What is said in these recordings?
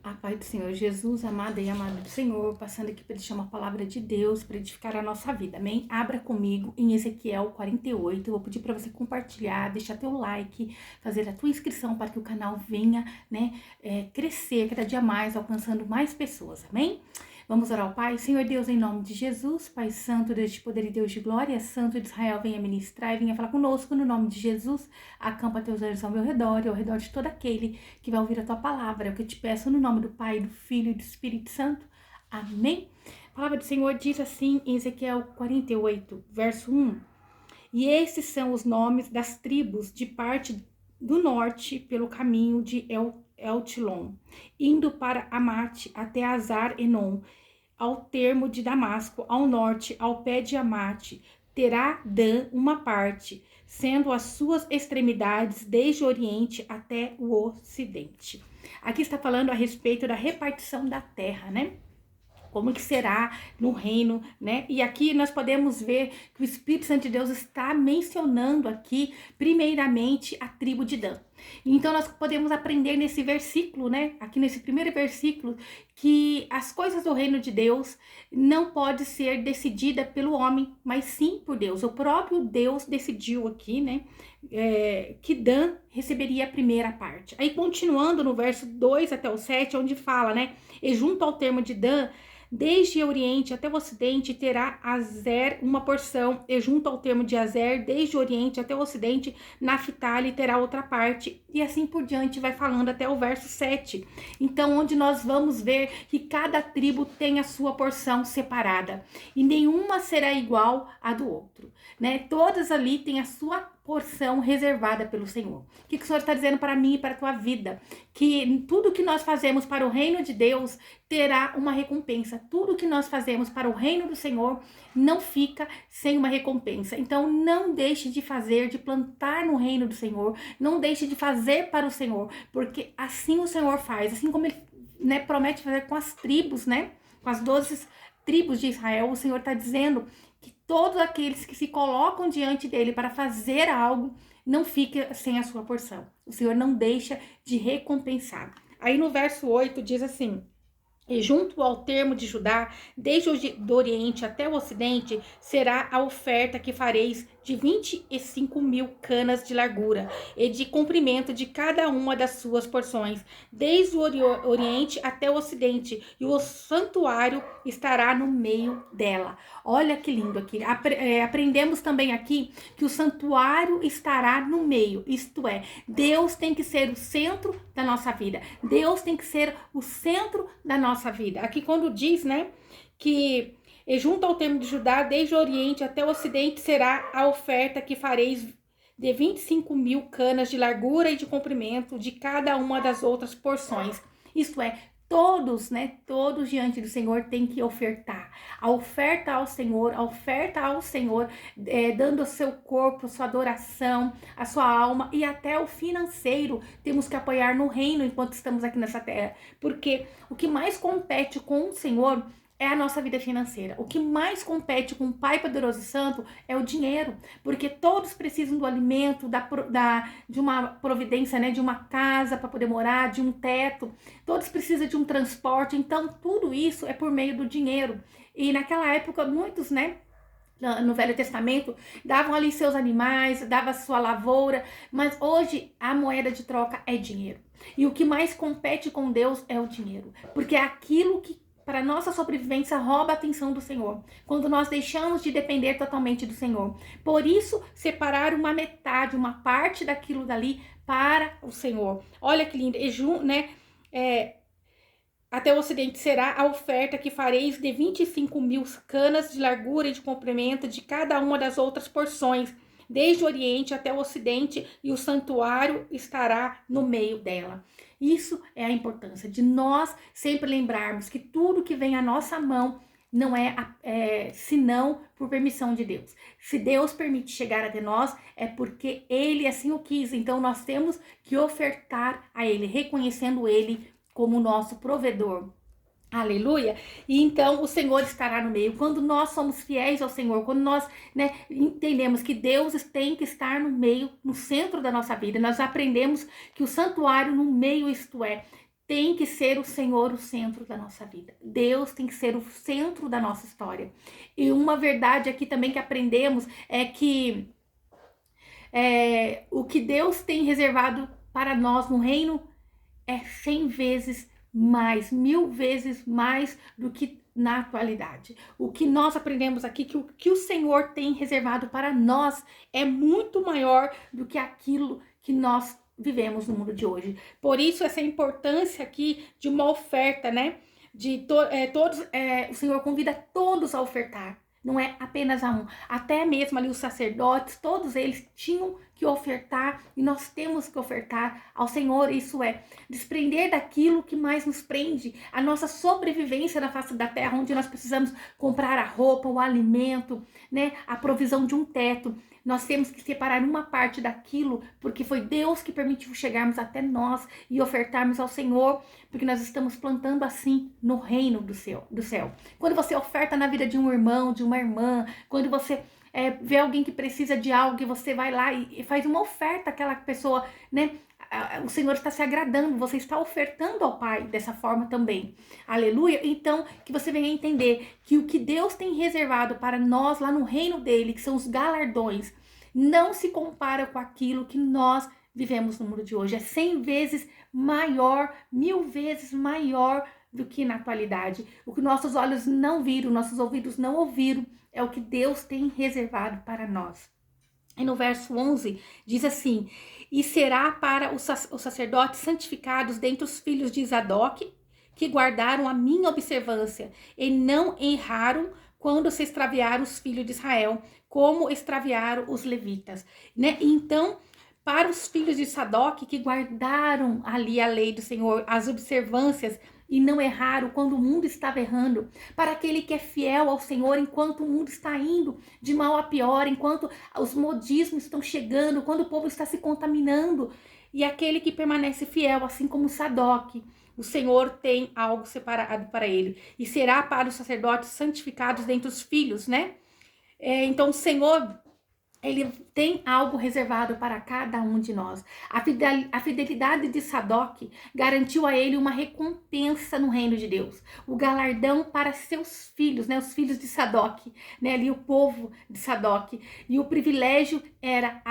A paz do Senhor Jesus, amada e amado do Senhor, passando aqui para deixar uma palavra de Deus para edificar a nossa vida, amém? Abra comigo em Ezequiel 48, eu vou pedir para você compartilhar, deixar teu like, fazer a tua inscrição para que o canal venha, crescer cada dia mais, alcançando mais pessoas, amém? Vamos orar ao Pai. Senhor Deus, em nome de Jesus, Pai Santo, Deus de poder e Deus de glória, Santo de Israel, venha ministrar e venha falar conosco no nome de Jesus. Acampa teus anjos ao meu redor e ao redor de todo aquele que vai ouvir a tua palavra. É o que eu te peço no nome do Pai, do Filho e do Espírito Santo. Amém? A palavra do Senhor diz assim em Ezequiel 48, verso 1. E esses são os nomes das tribos de parte do norte pelo caminho de Eltilon, indo para Amate até Azar-Enon, ao termo de Damasco, ao norte, ao pé de Amate, terá Dan uma parte, sendo as suas extremidades desde o oriente até o ocidente. Aqui está falando a respeito da repartição da terra, né? Como que será no reino, né? E aqui nós podemos ver que o Espírito Santo de Deus está mencionando aqui, primeiramente, a tribo de Dan. Então nós podemos aprender nesse versículo, né? Aqui nesse primeiro versículo, que as coisas do reino de Deus não pode ser decidida pelo homem, mas sim por Deus. O próprio Deus decidiu aqui, né? Que Dan receberia a primeira parte. Aí continuando no verso 2 até o 7, onde fala, né? E junto ao termo de Dan, desde o Oriente até o Ocidente terá Azer uma porção, e junto ao termo de Azer, desde o Oriente até o Ocidente, Naphtali terá outra parte, e assim por diante vai falando até o verso 7. Então, onde nós vamos ver que cada tribo tem a sua porção separada, e nenhuma será igual à do outro, né? Todas ali têm a sua porção reservada pelo Senhor. O que o Senhor está dizendo para mim e para a tua vida? Que tudo que nós fazemos para o reino de Deus terá uma recompensa. Tudo que nós fazemos para o reino do Senhor não fica sem uma recompensa. Então não deixe de fazer, de plantar no reino do Senhor. Não deixe de fazer para o Senhor, porque assim o Senhor faz, assim como ele, né, promete fazer com as tribos, né? Com as 12 tribos de Israel, o Senhor está dizendo que todos aqueles que se colocam diante dele para fazer algo, não fica sem a sua porção. O Senhor não deixa de recompensar. Aí no verso 8 diz assim: e junto ao termo de Judá, desde o Oriente até o Ocidente, será a oferta que fareis de 25.000 canas de largura e de comprimento de cada uma das suas porções, desde o Oriente até o Ocidente, e o santuário estará no meio dela. Olha que lindo aqui. Aprendemos também aqui que o santuário estará no meio, isto é, Deus tem que ser o centro da nossa vida. Deus tem que ser o centro da nossa vida. Aqui quando diz, né, que e junto ao termo de Judá, desde o Oriente até o Ocidente, será a oferta que fareis de 25.000 canas de largura e de comprimento de cada uma das outras porções. Isto é, todos, né, todos diante do Senhor têm que ofertar. A oferta ao Senhor, dando o seu corpo, sua adoração, a sua alma e até o financeiro. Temos que apoiar no reino enquanto estamos aqui nessa terra. Porque o que mais compete com o Senhor é a nossa vida financeira. O que mais compete com o Pai Poderoso e Santo é o dinheiro, porque todos precisam do alimento, de uma providência, né, de uma casa para poder morar, de um teto, todos precisam de um transporte, então tudo isso é por meio do dinheiro. E naquela época, muitos, né, no Velho Testamento, davam ali seus animais, dava sua lavoura, mas hoje a moeda de troca é dinheiro. E o que mais compete com Deus é o dinheiro, porque é aquilo que para nossa sobrevivência rouba a atenção do Senhor, quando nós deixamos de depender totalmente do Senhor. Por isso, separar uma metade, uma parte daquilo dali para o Senhor. Olha que lindo, né? Até o Ocidente será a oferta que fareis de 25.000 canas de largura e de comprimento de cada uma das outras porções, desde o Oriente até o Ocidente, e o santuário estará no meio dela. Isso é a importância de nós sempre lembrarmos que tudo que vem à nossa mão não é senão por permissão de Deus. Se Deus permite chegar até nós, é porque Ele assim o quis. Então nós temos que ofertar a Ele, reconhecendo Ele como nosso provedor. Aleluia! E então o Senhor estará no meio. Quando nós somos fiéis ao Senhor, quando nós, né, entendemos que Deus tem que estar no meio, no centro da nossa vida, nós aprendemos que o santuário no meio, isto é, tem que ser o Senhor o centro da nossa vida. Deus tem que ser o centro da nossa história. E uma verdade aqui também que aprendemos é que o que Deus tem reservado para nós no reino é 100 vezes mais, 1000 vezes mais do que na atualidade. O que nós aprendemos aqui, que o que o Senhor tem reservado para nós é muito maior do que aquilo que nós vivemos no mundo de hoje. Por isso, essa importância aqui de uma oferta, né? O Senhor convida todos a ofertar. Não é apenas a um. Até mesmo ali os sacerdotes, todos eles tinham que ofertar, e nós temos que ofertar ao Senhor. Isso é desprender daquilo que mais nos prende, a nossa sobrevivência na face da terra, onde nós precisamos comprar a roupa, o alimento, né, a provisão de um teto. Nós temos que separar uma parte daquilo, porque foi Deus que permitiu chegarmos até nós e ofertarmos ao Senhor, porque nós estamos plantando assim no reino do céu. Quando você oferta na vida de um irmão, de uma irmã, quando você vê alguém que precisa de algo e você vai lá e faz uma oferta àquela pessoa, né? O Senhor está se agradando, você está ofertando ao Pai dessa forma também. Aleluia? Então, que você venha entender que o que Deus tem reservado para nós lá no reino dele, que são os galardões, não se compara com aquilo que nós vivemos no mundo de hoje. É 100 vezes maior, 1000 vezes maior do que na atualidade. O que nossos olhos não viram, nossos ouvidos não ouviram, é o que Deus tem reservado para nós. E no verso 11 diz assim: e será para os sacerdotes santificados dentre os filhos de Zadok, que guardaram a minha observância e não erraram quando se extraviaram os filhos de Israel, como extraviaram os levitas, né? Então, para os filhos de Zadok, que guardaram ali a lei do Senhor, as observâncias, e não erraram quando o mundo estava errando, para aquele que é fiel ao Senhor enquanto o mundo está indo de mal a pior, enquanto os modismos estão chegando, quando o povo está se contaminando, e aquele que permanece fiel, assim como Zadok, o Senhor tem algo separado para ele, e será para os sacerdotes santificados dentre os filhos, né? Então o Senhor, ele tem algo reservado para cada um de nós. A fidelidade de Zadok garantiu a ele uma recompensa no reino de Deus. O galardão para seus filhos, né? Os filhos de Zadok, né? Ali o povo de Zadok. E o privilégio era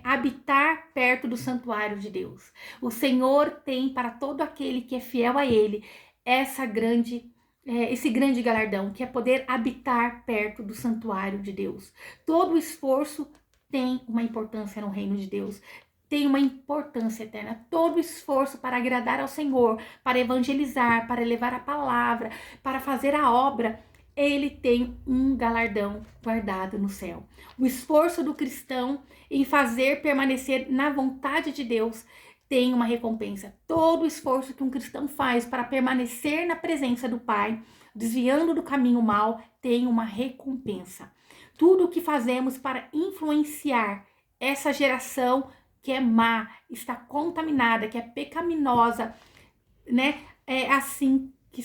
habitar perto do santuário de Deus. O Senhor tem para todo aquele que é fiel a ele esse grande galardão, que é poder habitar perto do santuário de Deus. Todo esforço tem uma importância no reino de Deus, tem uma importância eterna. Todo esforço para agradar ao Senhor, para evangelizar, para levar a palavra, para fazer a obra, ele tem um galardão guardado no céu. O esforço do cristão em fazer permanecer na vontade de Deus tem uma recompensa. Todo o esforço que um cristão faz para permanecer na presença do Pai, desviando do caminho mal, tem uma recompensa. Tudo o que fazemos para influenciar essa geração que é má, está contaminada, que é pecaminosa, né? É assim que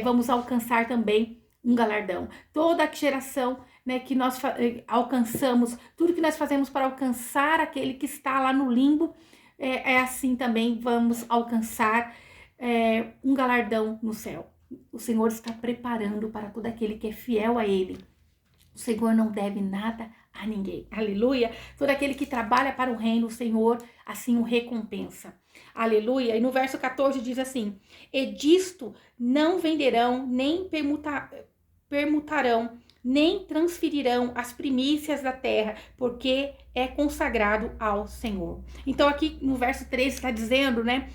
vamos alcançar também um galardão. Toda a geração, né, que nós alcançamos, tudo que nós fazemos para alcançar aquele que está lá no limbo, assim também vamos alcançar um galardão no céu. O Senhor está preparando para todo aquele que é fiel a Ele. O Senhor não deve nada a ninguém. Aleluia. Todo aquele que trabalha para o reino, o Senhor assim o recompensa. Aleluia. E no verso 14 diz assim: e disto não venderão, nem permutarão, nem transferirão as primícias da terra, porque é consagrado ao Senhor. Então aqui no verso 13 está dizendo, né,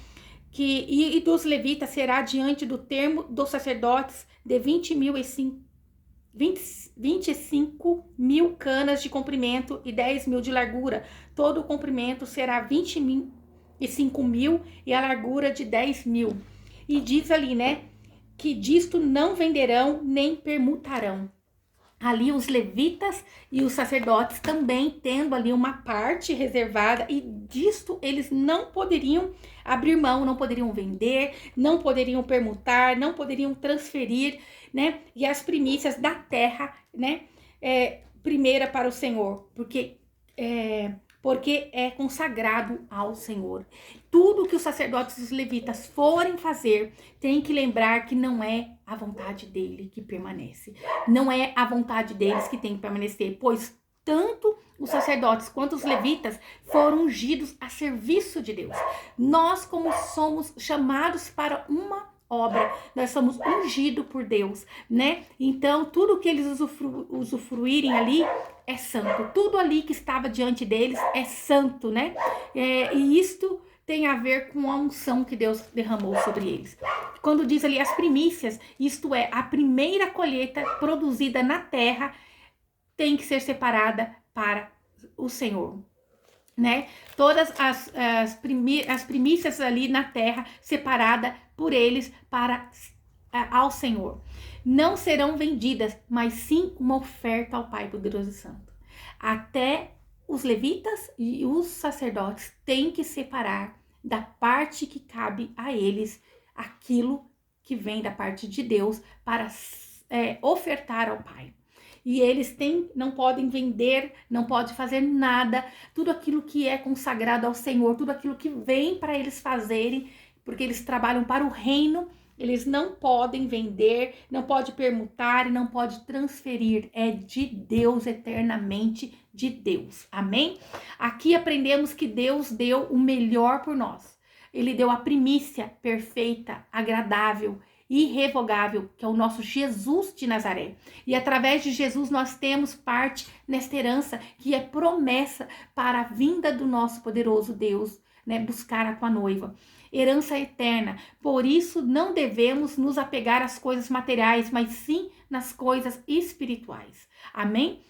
que e dos levitas será diante do termo dos sacerdotes de 25 mil canas de comprimento e 10 mil de largura. Todo o comprimento será 25 mil e a largura de 10 mil. E diz ali, né, que disto não venderão nem permutarão. Ali os levitas e os sacerdotes também tendo ali uma parte reservada, e disto eles não poderiam abrir mão, não poderiam vender, não poderiam permutar, não poderiam transferir, né? E as primícias da terra, né? Primeira para o Senhor, porque porque é consagrado ao Senhor. Tudo que os sacerdotes e os levitas forem fazer, tem que lembrar que não é a vontade dele que permanece. Não é a vontade deles que tem que permanecer, pois tanto os sacerdotes quanto os levitas foram ungidos a serviço de Deus. Nós, como somos chamados para uma obra, nós somos ungidos por Deus, né? Então, tudo que eles usufruírem ali é santo. Tudo ali que estava diante deles é santo, né? E isto tem a ver com a unção que Deus derramou sobre eles. Quando diz ali as primícias, isto é, a primeira colheita produzida na terra, tem que ser separada para o Senhor, né? Todas as primícias ali na terra, separada por eles para ao Senhor. Não serão vendidas, mas sim uma oferta ao Pai Poderoso e Santo. Até os levitas e os sacerdotes têm que separar da parte que cabe a eles aquilo que vem da parte de Deus para ofertar ao Pai. E eles não podem vender, não pode fazer nada, tudo aquilo que é consagrado ao Senhor, tudo aquilo que vem para eles fazerem, porque eles trabalham para o reino, eles não podem vender, não pode permutar e não pode transferir, é de Deus, eternamente de Deus, amém? Aqui aprendemos que Deus deu o melhor por nós, ele deu a primícia perfeita, agradável, irrevogável, que é o nosso Jesus de Nazaré. E através de Jesus nós temos parte nesta herança, que é promessa para a vinda do nosso poderoso Deus, né, buscar a tua noiva. Herança eterna. Por isso não devemos nos apegar às coisas materiais, mas sim nas coisas espirituais. Amém?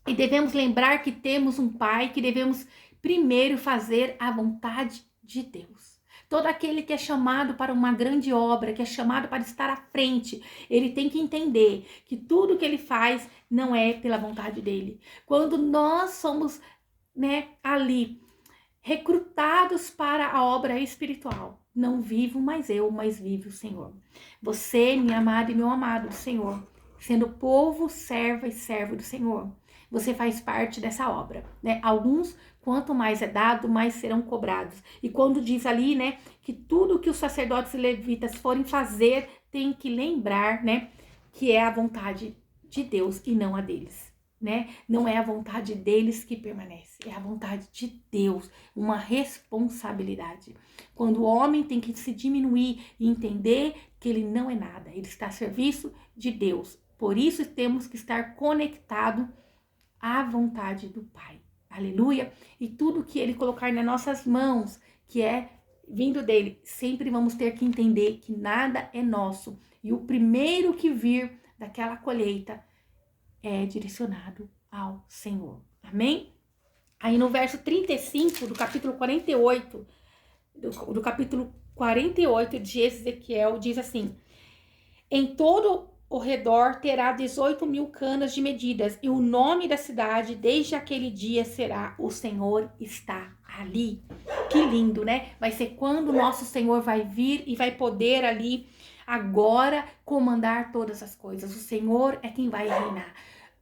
E devemos lembrar que temos um Pai, que devemos primeiro fazer a vontade de Deus. Todo aquele que é chamado para uma grande obra, que é chamado para estar à frente, ele tem que entender que tudo que ele faz não é pela vontade dele. Quando nós somos, né, ali, recrutados para a obra espiritual, não vivo mais eu, mas vive o Senhor. Você, minha amada e meu amado do Senhor, sendo povo, serva e servo do Senhor, você faz parte dessa obra, né? Alguns, quanto mais é dado, mais serão cobrados. E quando diz ali, né, que tudo que os sacerdotes e levitas forem fazer, tem que lembrar, né, que é a vontade de Deus e não a deles, né? Não é a vontade deles que permanece, é a vontade de Deus, uma responsabilidade. Quando o homem tem que se diminuir e entender que ele não é nada, ele está a serviço de Deus. Por isso temos que estar conectado à vontade do Pai. Aleluia! E tudo que ele colocar nas nossas mãos, que é vindo dele, sempre vamos ter que entender que nada é nosso. E o primeiro que vir daquela colheita é direcionado ao Senhor. Amém? Aí no verso 35 do capítulo 48, do capítulo 48 de Ezequiel, diz assim: em todo o redor terá 18.000 canas de medidas, e o nome da cidade desde aquele dia será: o Senhor está ali. Que lindo, né? Vai ser quando o nosso Senhor vai vir e vai poder ali agora comandar todas as coisas. O Senhor é quem vai reinar.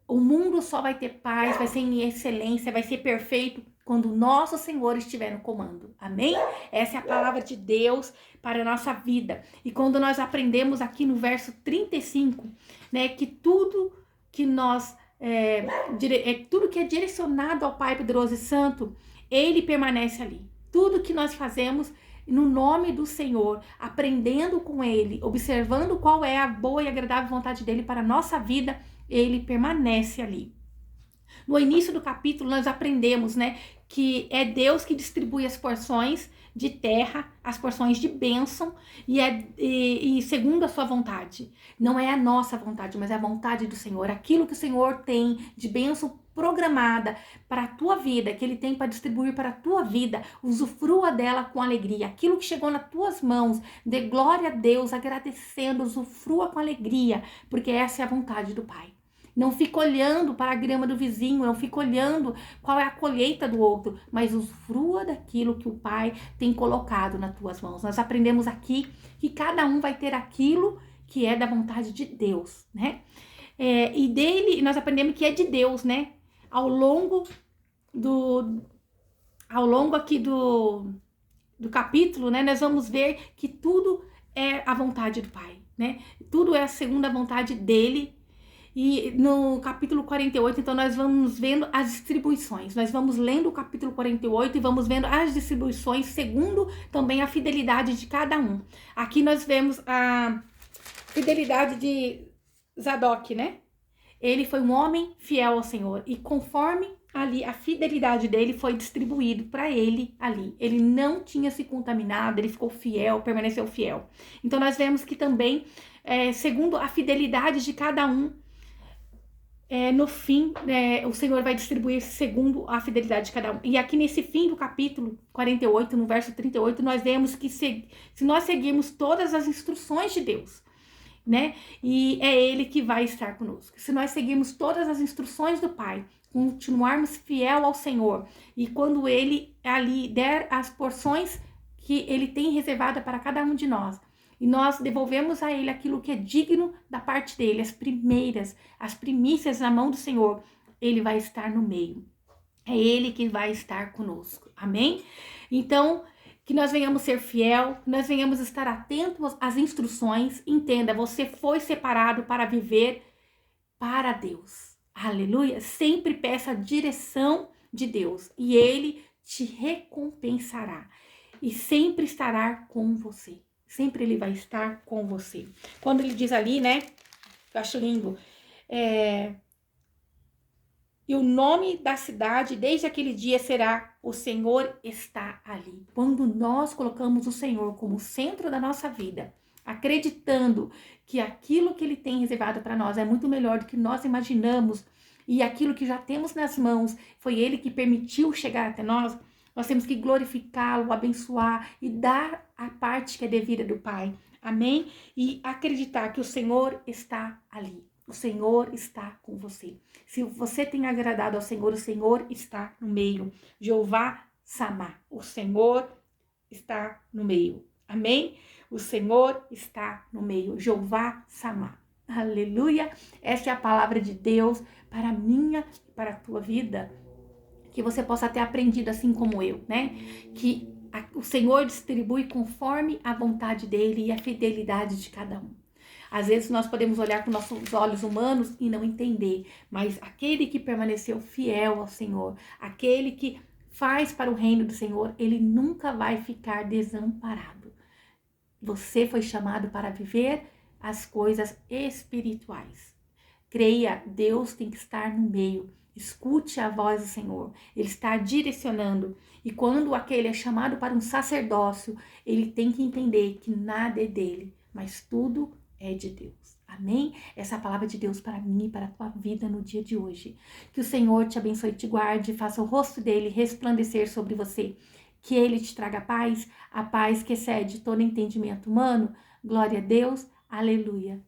O mundo só vai ter paz, vai ser em excelência, vai ser perfeito quando o nosso Senhor estiver no comando. Amém? Essa é a palavra de Deus para a nossa vida. E quando nós aprendemos aqui no verso 35, né, que tudo que nós tudo que é direcionado ao Pai Poderoso e Santo, ele permanece ali. Tudo que nós fazemos no nome do Senhor, aprendendo com ele, observando qual é a boa e agradável vontade dele para a nossa vida, ele permanece ali. No início do capítulo, nós aprendemos, né, que é Deus que distribui as porções de terra, as porções de bênção, e segundo a sua vontade. Não é a nossa vontade, mas é a vontade do Senhor. Aquilo que o Senhor tem de bênção programada para a tua vida, que ele tem para distribuir para a tua vida, usufrua dela com alegria. Aquilo que chegou nas tuas mãos, dê glória a Deus, agradecendo, usufrua com alegria, porque essa é a vontade do Pai. Não fica olhando para a grama do vizinho, não fica olhando qual é a colheita do outro, mas usufrua daquilo que o Pai tem colocado nas tuas mãos. Nós aprendemos aqui que cada um vai ter aquilo que é da vontade de Deus, né? E dele, nós aprendemos que é de Deus, né? Ao longo ao longo aqui do capítulo, né, nós vamos ver que tudo é a vontade do Pai, né? Tudo é a segunda vontade dele. E no capítulo 48, então, nós vamos vendo as distribuições. Nós vamos lendo o capítulo 48 e vamos vendo as distribuições segundo também a fidelidade de cada um. Aqui nós vemos a fidelidade de Zadok, né? Ele foi um homem fiel ao Senhor e conforme ali a fidelidade dele foi distribuído para ele ali. Ele não tinha se contaminado, ele ficou fiel, permaneceu fiel. Então nós vemos que também, segundo a fidelidade de cada um, no fim, o Senhor vai distribuir segundo a fidelidade de cada um. E aqui nesse fim do capítulo 48, no verso 38, nós vemos que se nós seguirmos todas as instruções de Deus, né? E é Ele que vai estar conosco. Se nós seguirmos todas as instruções do Pai, continuarmos fiel ao Senhor, e quando Ele ali der as porções que Ele tem reservada para cada um de nós, e nós devolvemos a Ele aquilo que é digno da parte dele, as primícias na mão do Senhor, Ele vai estar no meio. É Ele que vai estar conosco. Amém? Então, que nós venhamos ser fiel, que nós venhamos estar atentos às instruções. Entenda, você foi separado para viver para Deus. Aleluia! Sempre peça a direção de Deus e Ele te recompensará e sempre estará com você. Sempre Ele vai estar com você. Quando Ele diz ali, né? Eu acho lindo. E o nome da cidade, desde aquele dia, será: o Senhor está ali. Quando nós colocamos o Senhor como centro da nossa vida, acreditando que aquilo que Ele tem reservado para nós é muito melhor do que nós imaginamos, e aquilo que já temos nas mãos, foi Ele que permitiu chegar até nós, nós temos que glorificá-lo, abençoar e dar a parte que é devida do Pai. Amém? E acreditar que o Senhor está ali. O Senhor está com você. Se você tem agradado ao Senhor, o Senhor está no meio. Jeová Samá, o Senhor está no meio. Amém? O Senhor está no meio. Jeová Samá. Aleluia! Essa é a palavra de Deus para a minha e para a tua vida. Que você possa ter aprendido assim como eu, né? Que o Senhor distribui conforme a vontade dele e a fidelidade de cada um. Às vezes nós podemos olhar com nossos olhos humanos e não entender, mas aquele que permaneceu fiel ao Senhor, aquele que faz para o reino do Senhor, ele nunca vai ficar desamparado. Você foi chamado para viver as coisas espirituais. Creia, Deus tem que estar no meio. Escute a voz do Senhor, Ele está direcionando. E quando aquele é chamado para um sacerdócio, ele tem que entender que nada é dele, mas tudo é de Deus. Amém? Essa é a palavra de Deus para mim e para a tua vida no dia de hoje. Que o Senhor te abençoe e te guarde, faça o rosto dele resplandecer sobre você. Que Ele te traga paz, a paz que excede todo entendimento humano. Glória a Deus, aleluia.